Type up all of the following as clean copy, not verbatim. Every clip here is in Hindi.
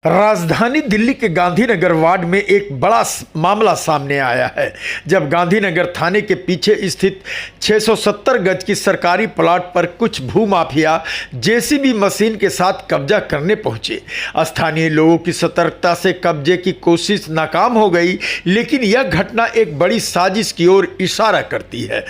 राजधानी दिल्ली के गांधीनगर वार्ड में एक बड़ा मामला सामने आया है जब गांधीनगर थाने के पीछे स्थित 670 गज की सरकारी प्लॉट पर कुछ भूमाफिया जेसीबी मशीन के साथ कब्जा करने पहुंचे। स्थानीय लोगों की सतर्कता से कब्जे की कोशिश नाकाम हो गई, लेकिन यह घटना एक बड़ी साजिश की ओर इशारा करती है।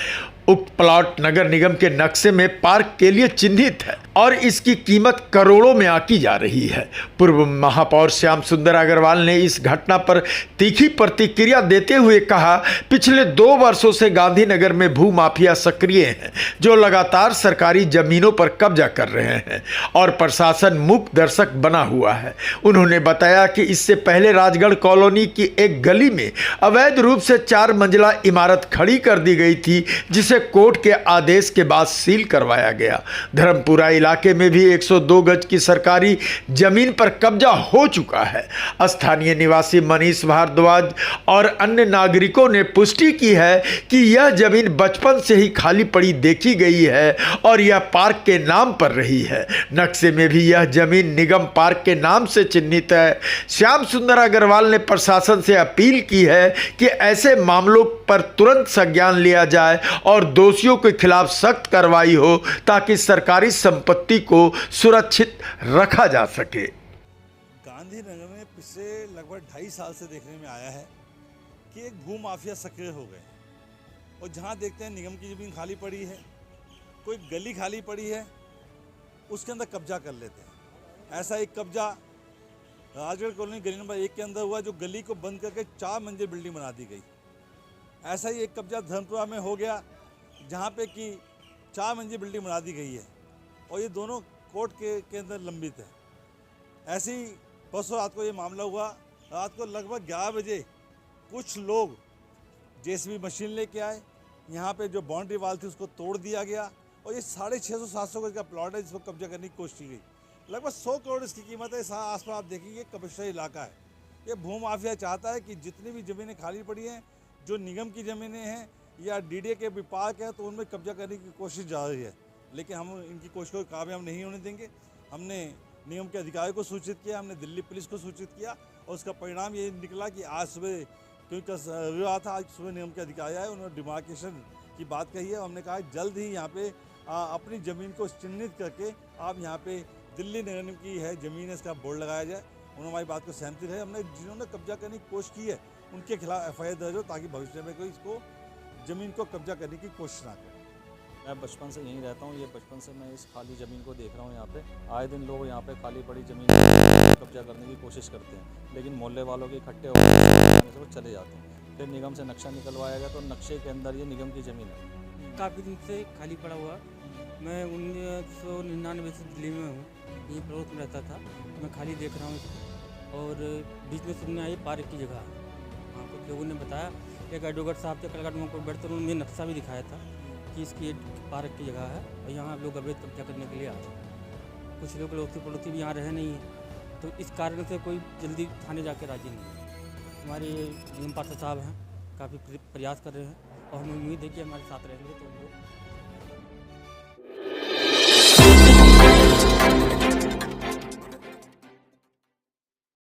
उक्त प्लॉट नगर निगम के नक्शे में पार्क के लिए चिन्हित है और इसकी कीमत करोड़ों में आंकी जा रही है। पूर्व महापौर श्याम सुंदर अग्रवाल ने इस घटना पर तीखी प्रतिक्रिया देते हुए कहा, पिछले 2 वर्षों से गांधीनगर में भूमाफिया सक्रिय हैं जो लगातार सरकारी जमीनों पर कब्जा कर रहे हैं और प्रशासन मूक दर्शक बना हुआ है। उन्होंने बताया कि इससे पहले राजगढ़ कॉलोनी की एक गली में अवैध रूप से 4 मंजिला इमारत खड़ी कर दी गई थी, जिसे कोर्ट के आदेश के बाद सील करवाया गया। धर्मपुरा इलाके में भी 102 गज की सरकारी जमीन पर कब्जा हो चुका है। स्थानीय निवासी मनीष भारद्वाज और अन्य नागरिकों ने पुष्टि की है कि यह जमीन बचपन से ही खाली पड़ी देखी गई है और यह पार्क के नाम पर रही है। नक्शे में भी यह जमीन निगम पार्क के नाम से चिन्हित है। श्याम सुंदर अग्रवाल ने प्रशासन से अपील की है कि ऐसे मामलों पर तुरंत संज्ञान लिया जाए और दोषियों के खिलाफ सख्त कार्रवाई हो ताकि सरकारी संपत्ति को सुरक्षित रखा जा सके। गांधीनगर में पिछले लगभग 2.5 साल से देखने में आया है कि एक भूमाफिया सक्रिय हो गए और जहां देखते हैं निगम की जमीन खाली पड़ी है, कोई गली खाली पड़ी है, उसके अंदर कब्जा कर लेते हैं। ऐसा एक कब्जा राजगढ़ कॉलोनी गली नंबर 1 के अंदर हुआ, जो गली को बंद करके 4 मंजिल बिल्डिंग बना दी गई। ऐसा ही एक कब्जा धर्मपुरा में हो गया, जहाँ पे कि 4 मंजिल बिल्डिंग बना दी गई है और ये दोनों कोर्ट के अंदर लंबित है। ऐसे ही परसों रात को ये मामला हुआ। रात को लगभग 11 बजे कुछ लोग जेसीबी मशीन लेके आए, यहाँ पे जो बाउंड्री वाल थी उसको तोड़ दिया गया और ये 650-700 गज का प्लॉट है जिसको कब्जा करने की कोशिश की गई। लगभग 100 करोड़ इसकी कीमत है। आस पास आप देखिए कमर्शियल इलाका है। ये भूमाफिया चाहता है कि जितनी भी ज़मीनें खाली पड़ी हैं, जो निगम की ज़मीनें हैं या डीडीए के विभाग है, तो उनमें कब्जा करने की कोशिश जारी है, लेकिन हम इनकी कोशिश को कामयाब नहीं होने देंगे। हमने निगम के अधिकारियों को सूचित किया, हमने दिल्ली पुलिस को सूचित किया और उसका परिणाम ये निकला कि आज सुबह, क्योंकि रविवार था, आज सुबह निगम के अधिकारी आए, उन्होंने डिमार्केशन की बात कही है। हमने कहा जल्द ही यहाँ पे अपनी ज़मीन को चिन्हित करके आप यहाँ पे दिल्ली निगम की है ज़मीन है, इसका बोर्ड लगाया जाए। उन्होंने हमारी बात को सहमति है। हमने जिन्होंने कब्जा करने की कोशिश की है उनके खिलाफ FIR दर्ज हो ताकि भविष्य में कोई इसको ज़मीन को कब्जा करने की कोशिश ना करे। मैं बचपन से यहीं रहता हूँ। ये बचपन से मैं इस खाली ज़मीन को देख रहा हूँ। यहाँ पे आए दिन लोग यहाँ पे खाली पड़ी ज़मीन कब्जा करने की कोशिश करते हैं, लेकिन मोहल्ले वालों के इकट्ठे होकर वो चले जाते हैं। फिर निगम से नक्शा निकलवाया गया तो नक्शे के अंदर ये निगम की ज़मीन है। काफ़ी दिन से खाली पड़ा हुआ। मैं 1999 से दिल्ली में हूँ, यहीं पड़ोस में रहता था। मैं खाली देख रहा हूँ इसको और बीच में सुनने आई पार्क की जगह। हाँ, कुछ लोगों ने बताया, एक एडवोकेट साहब थे कलकत्ता को बैठते, उन्होंने नक्शा भी दिखाया था कि इसकी पार्क की जगह है और यहाँ लोग अवैध कब्जा करने के लिए आए। कुछ लोग लौती पड़ोसी भी यहाँ रहे नहीं है, तो इस कारण से कोई जल्दी थाने जाके राजी नहीं है। हमारे निगम पार्षद साहब हैं, काफ़ी प्रयास कर रहे हैं और हमें उम्मीद है कि हमारे साथ रहेंगे तो लोग